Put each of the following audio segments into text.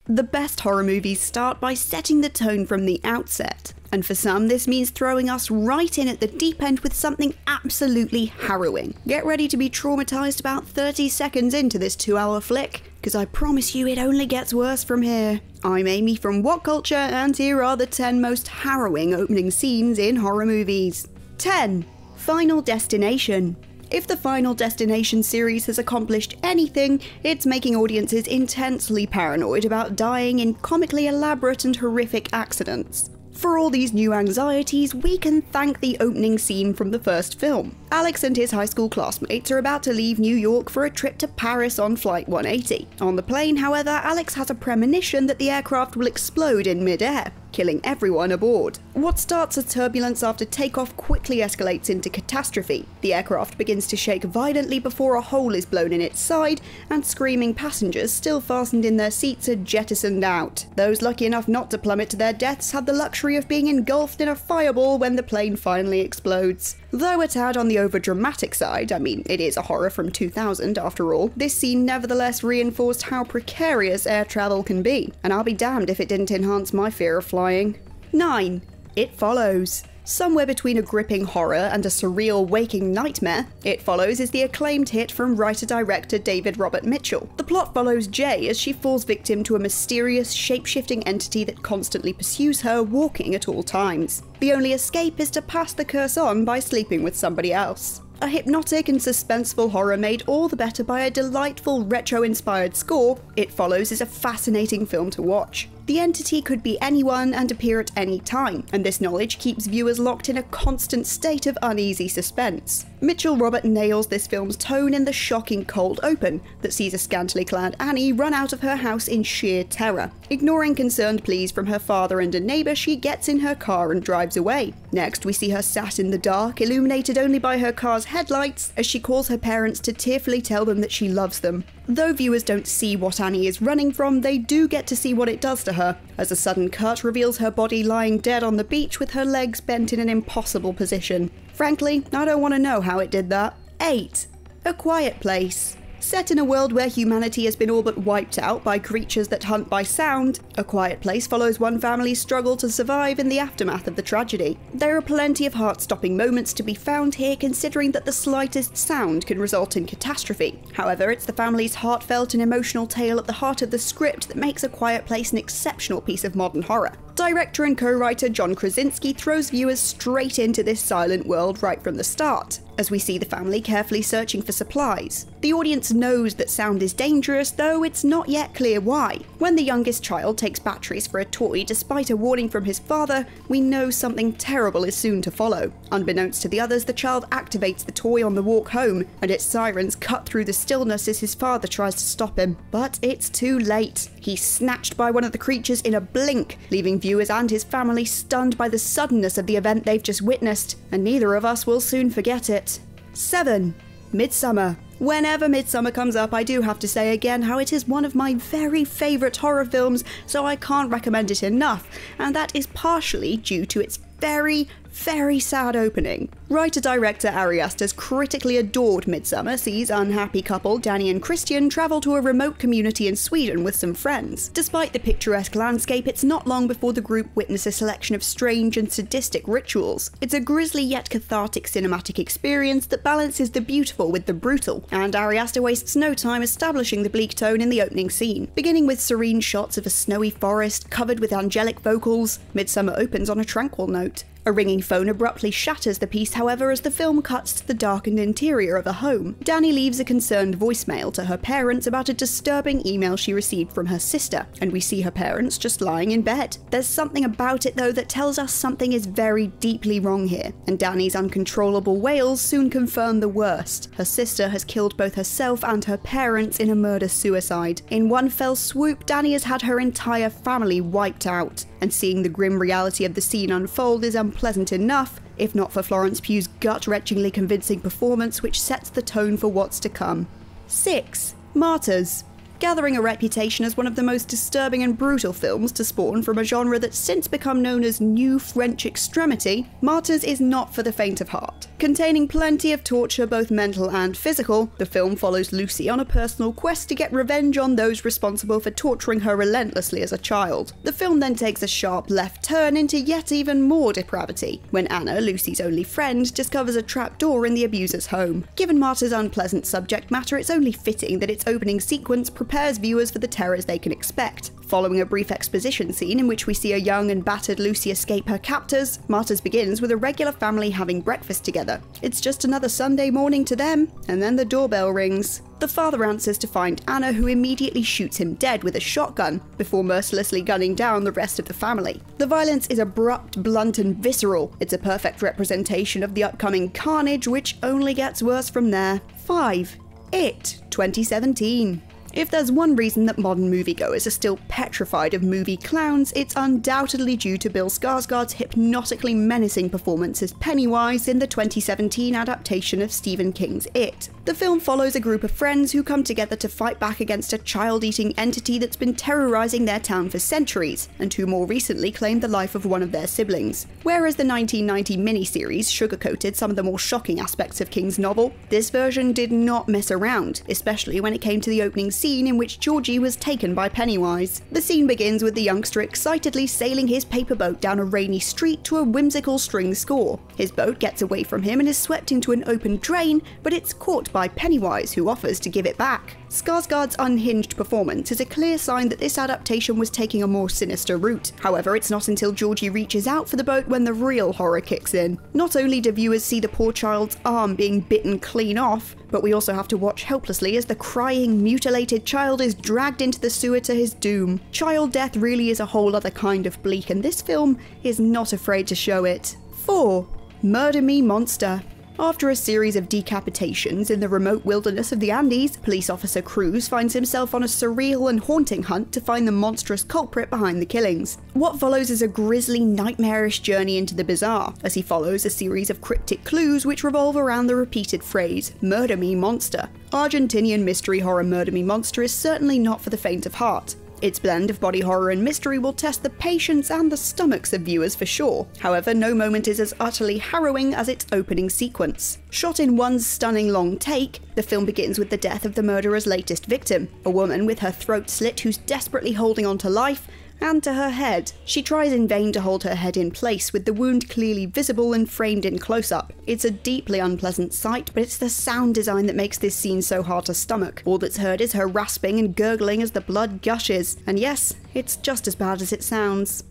The best horror movies start by setting the tone from the outset, and for some this means throwing us right in at the deep end with something absolutely harrowing. Get ready to be traumatized about 30 seconds into this 2-hour flick, because I promise you it only gets worse from here. I'm Amy from What Culture, and here are the 10 most harrowing opening scenes in horror movies. 10. Final Destination. If the Final Destination series has accomplished anything, it's making audiences intensely paranoid about dying in comically elaborate and horrific accidents. For all these new anxieties, we can thank the opening scene from the first film. Alex and his high school classmates are about to leave New York for a trip to Paris on Flight 180. On the plane, however, Alex has a premonition that the aircraft will explode in mid-air, killing everyone aboard. What starts as turbulence after takeoff quickly escalates into catastrophe. The aircraft begins to shake violently before a hole is blown in its side, and screaming passengers still fastened in their seats are jettisoned out. Those lucky enough not to plummet to their deaths had the luxury of being engulfed in a fireball when the plane finally explodes. Though a tad on the over-dramatic side, I mean, it is a horror from 2000 after all, this scene nevertheless reinforced how precarious air travel can be, and I'll be damned if it didn't enhance my fear of flying. 9. It Follows. Somewhere between a gripping horror and a surreal waking nightmare, It Follows is the acclaimed hit from writer-director David Robert Mitchell. The plot follows Jay as she falls victim to a mysterious, shape-shifting entity that constantly pursues her, walking at all times. The only escape is to pass the curse on by sleeping with somebody else. A hypnotic and suspenseful horror made all the better by a delightful retro-inspired score, It Follows is a fascinating film to watch. The entity could be anyone and appear at any time, and this knowledge keeps viewers locked in a constant state of uneasy suspense. Mitchell Robert nails this film's tone in the shocking cold open that sees a scantily clad Annie run out of her house in sheer terror. Ignoring concerned pleas from her father and a neighbour, she gets in her car and drives away. Next, we see her sat in the dark, illuminated only by her car's headlights, as she calls her parents to tearfully tell them that she loves them. Though viewers don't see what Annie is running from, they do get to see what it does to her, as a sudden cut reveals her body lying dead on the beach with her legs bent in an impossible position. Frankly, I don't want to know how it did that. 8. A Quiet Place. Set in a world where humanity has been all but wiped out by creatures that hunt by sound, A Quiet Place follows one family's struggle to survive in the aftermath of the tragedy. There are plenty of heart-stopping moments to be found here, considering that the slightest sound can result in catastrophe. However, it's the family's heartfelt and emotional tale at the heart of the script that makes A Quiet Place an exceptional piece of modern horror. Director and co-writer John Krasinski throws viewers straight into this silent world right from the start, as we see the family carefully searching for supplies. The audience knows that sound is dangerous, though it's not yet clear why. When the youngest child takes batteries for a toy despite a warning from his father, we know something terrible is soon to follow. Unbeknownst to the others, the child activates the toy on the walk home, and its sirens cut through the stillness as his father tries to stop him. But it's too late. He's snatched by one of the creatures in a blink, leaving viewers and his family stunned by the suddenness of the event they've just witnessed, and neither of us will soon forget it. 7. Midsommar. Whenever Midsommar comes up, I do have to say again how it is one of my very favourite horror films, so I can't recommend it enough, and that is partially due to its very sad opening. Writer-director Ari Aster's critically adored Midsommar sees unhappy couple Danny and Christian travel to a remote community in Sweden with some friends. Despite the picturesque landscape, it's not long before the group witness a selection of strange and sadistic rituals. It's a grisly yet cathartic cinematic experience that balances the beautiful with the brutal, and Ari Aster wastes no time establishing the bleak tone in the opening scene. Beginning with serene shots of a snowy forest covered with angelic vocals, Midsommar opens on a tranquil note. A ringing phone abruptly shatters the piece, however, as the film cuts to the darkened interior of a home. Danny leaves a concerned voicemail to her parents about a disturbing email she received from her sister, and we see her parents just lying in bed. There's something about it though that tells us something is very deeply wrong here, and Danny's uncontrollable wails soon confirm the worst. Her sister has killed both herself and her parents in a murder-suicide. In one fell swoop, Danny has had her entire family wiped out, and seeing the grim reality of the scene unfold is unpleasant enough, if not for Florence Pugh's gut-wrenchingly convincing performance which sets the tone for what's to come. 6. Martyrs. Gathering a reputation as one of the most disturbing and brutal films to spawn from a genre that's since become known as New French Extremity, Martyrs is not for the faint of heart. Containing plenty of torture, both mental and physical, the film follows Lucy on a personal quest to get revenge on those responsible for torturing her relentlessly as a child. The film then takes a sharp left turn into yet even more depravity, when Anna, Lucy's only friend, discovers a trapdoor in the abuser's home. Given Martyrs' unpleasant subject matter, it's only fitting that its opening sequence prepares viewers for the terrors they can expect. Following a brief exposition scene in which we see a young and battered Lucy escape her captors, Martyrs begins with a regular family having breakfast together. It's just another Sunday morning to them, and then the doorbell rings. The father answers to find Anna, who immediately shoots him dead with a shotgun, before mercilessly gunning down the rest of the family. The violence is abrupt, blunt, and visceral. It's a perfect representation of the upcoming carnage, which only gets worse from there. 5. It, 2017. If there's one reason that modern moviegoers are still petrified of movie clowns, it's undoubtedly due to Bill Skarsgård's hypnotically menacing performance as Pennywise in the 2017 adaptation of Stephen King's It. The film follows a group of friends who come together to fight back against a child-eating entity that's been terrorizing their town for centuries, and who more recently claimed the life of one of their siblings. Whereas the 1990 miniseries sugarcoated some of the more shocking aspects of King's novel, this version did not mess around, especially when it came to the opening scene in which Georgie was taken by Pennywise. The scene begins with the youngster excitedly sailing his paper boat down a rainy street to a whimsical string score. His boat gets away from him and is swept into an open drain, but it's caught by Pennywise, who offers to give it back. Skarsgård's unhinged performance is a clear sign that this adaptation was taking a more sinister route. However, it's not until Georgie reaches out for the boat when the real horror kicks in. Not only do viewers see the poor child's arm being bitten clean off, but we also have to watch helplessly as the crying, mutilated child is dragged into the sewer to his doom. Child death really is a whole other kind of bleak, and this film is not afraid to show it. 4. Murder Me Monster. After a series of decapitations in the remote wilderness of the Andes, police officer Cruz finds himself on a surreal and haunting hunt to find the monstrous culprit behind the killings. What follows is a grisly, nightmarish journey into the bizarre, as he follows a series of cryptic clues which revolve around the repeated phrase, "Murder Me Monster." Argentinian mystery horror Murder Me Monster is certainly not for the faint of heart. Its blend of body horror and mystery will test the patience and the stomachs of viewers for sure. However, no moment is as utterly harrowing as its opening sequence. Shot in one stunning long take, the film begins with the death of the murderer's latest victim, a woman with her throat slit who's desperately holding on to life and to her head. She tries in vain to hold her head in place, with the wound clearly visible and framed in close-up. It's a deeply unpleasant sight, but it's the sound design that makes this scene so hard to stomach. All that's heard is her rasping and gurgling as the blood gushes. And yes, it's just as bad as it sounds.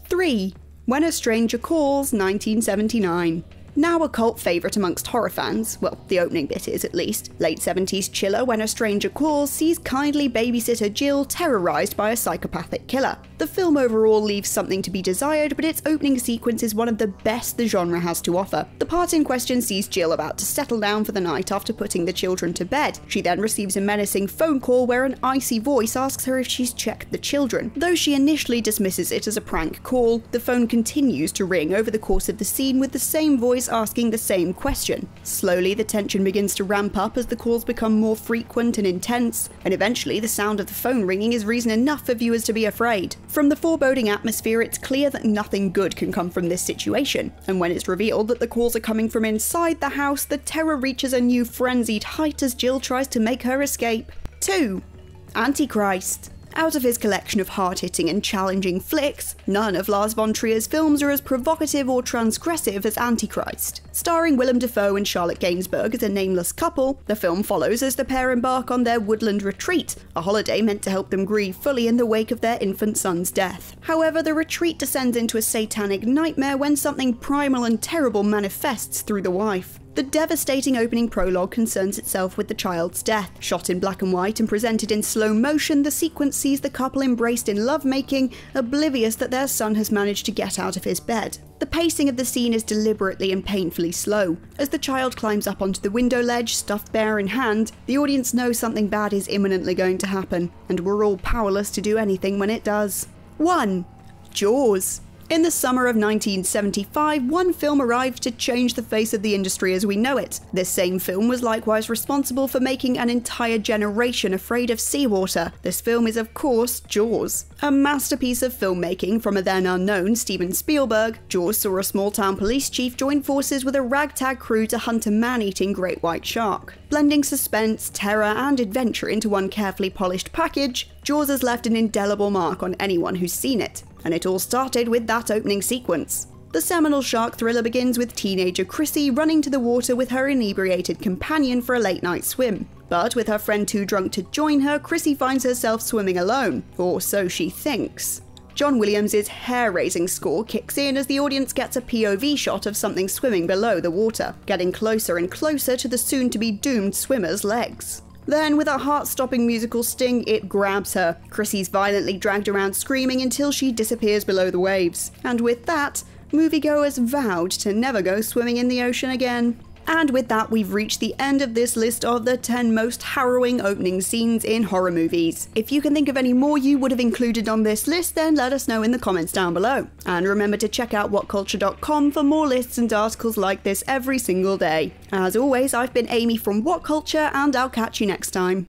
3. When a Stranger Calls, 1979. Now a cult favourite amongst horror fans, well, the opening bit is at least, late 70s chiller When a Stranger Calls sees kindly babysitter Jill terrorised by a psychopathic killer. The film overall leaves something to be desired, but its opening sequence is one of the best the genre has to offer. The part in question sees Jill about to settle down for the night after putting the children to bed. She then receives a menacing phone call where an icy voice asks her if she's checked the children. Though she initially dismisses it as a prank call, the phone continues to ring over the course of the scene with the same voice asking the same question. Slowly, the tension begins to ramp up as the calls become more frequent and intense, and eventually the sound of the phone ringing is reason enough for viewers to be afraid. From the foreboding atmosphere, it's clear that nothing good can come from this situation, and when it's revealed that the calls are coming from inside the house, the terror reaches a new frenzied height as Jill tries to make her escape. 2. Antichrist. Out of his collection of hard-hitting and challenging flicks, none of Lars von Trier's films are as provocative or transgressive as Antichrist. Starring Willem Dafoe and Charlotte Gainsbourg as a nameless couple, the film follows as the pair embark on their woodland retreat, a holiday meant to help them grieve fully in the wake of their infant son's death. However, the retreat descends into a satanic nightmare when something primal and terrible manifests through the wife. The devastating opening prologue concerns itself with the child's death. Shot in black and white and presented in slow motion, the sequence sees the couple embraced in lovemaking, oblivious that their son has managed to get out of his bed. The pacing of the scene is deliberately and painfully slow. As the child climbs up onto the window ledge, stuffed bear in hand, the audience knows something bad is imminently going to happen, and we're all powerless to do anything when it does. 1. Jaws. In the summer of 1975, one film arrived to change the face of the industry as we know it. This same film was likewise responsible for making an entire generation afraid of seawater. This film is, of course, Jaws. A masterpiece of filmmaking from a then unknown Steven Spielberg, Jaws saw a small-town police chief join forces with a ragtag crew to hunt a man-eating great white shark. Blending suspense, terror, and adventure into one carefully polished package, Jaws has left an indelible mark on anyone who's seen it. And it all started with that opening sequence. The seminal shark thriller begins with teenager Chrissy running to the water with her inebriated companion for a late-night swim. But with her friend too drunk to join her, Chrissy finds herself swimming alone, or so she thinks. John Williams' hair-raising score kicks in as the audience gets a POV shot of something swimming below the water, getting closer and closer to the soon-to-be doomed swimmer's legs. Then, with a heart-stopping musical sting, it grabs her. Chrissy's violently dragged around screaming until she disappears below the waves. And with that, moviegoers vowed to never go swimming in the ocean again. And with that, we've reached the end of this list of the 10 most harrowing opening scenes in horror movies. If you can think of any more you would have included on this list, then let us know in the comments down below. And remember to check out whatculture.com for more lists and articles like this every single day. As always, I've been Amy from What Culture, and I'll catch you next time.